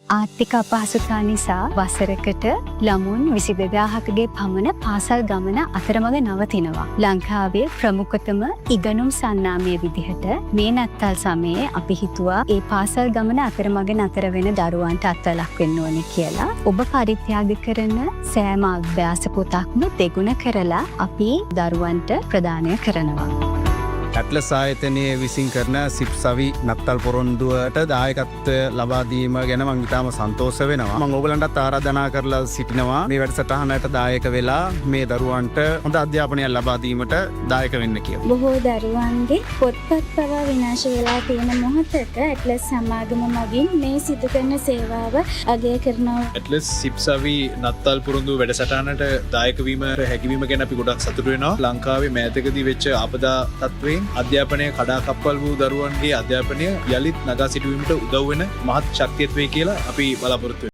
ආර්ථික අපහසුතා නිසා වසරකට ළමුන් 22,000කගේ පමණ පාසල් ගමන අතරමඟ නවතිනවා. ලංකාවේ ප්‍රමුඛතම ඉගෙනුම් සන්නාමය විදිහට මේ නත්තල් සමයේ අපි හිතුවා ඒ පාසල් ගමන අතරමඟ නතර වෙන දරුවන්ට අත්වලක් වෙන්න ඕනේ කියලා. ඔබ පරිත්‍යාග කරන සෑම අභ්‍යාස පොතක්ම දෙගුණ කරලා අපි දරුවන්ට ප්‍රදානය කරනවා. ඇට්ලස් ආයතනයේ විසින් කරන සිප්සවි නත්තල් පොරොන්දුවට දායකත්වය ලබා දීම ගැන මම ඉතාම සන්තෝෂ වෙනවා. මම ඔයගලන්ටත් ආරාධනා කරලා සිටිනවා මේ වැඩසටහනට දායක වෙලා මේ දරුවන්ට හොඳ අධ්‍යාපනයක් ලබා දීමට දායක වෙන්න කියලා. බොහෝ දරුවන්ගේ පොත්පත් පවා විනාශ වෙලා තියෙන මොහොතක ඇට්ලස් සමාගම මගින් මේ සිදු කරන සේවාව අගය කරනවා. ඇට්ලස් සිප්සවි නත්තල් පොරොන්දු වැඩසටහනට දායක වීම හැකියවීම ගැන අපි ගොඩක් සතුටු වෙනවා. ලංකාවේ මෑතකදී වෙච්ච ආපදා තත්ත්වයෙන් අධ්‍යාපනය කඩාකප්පල් වූ දරුවන්ගේ අධ්‍යාපනය යළිත් නගා සිටුවීමට උදව් වෙන මහත් ශක්තියක් වේ කියලා අපි බලාපොරොත්තු වෙනවා.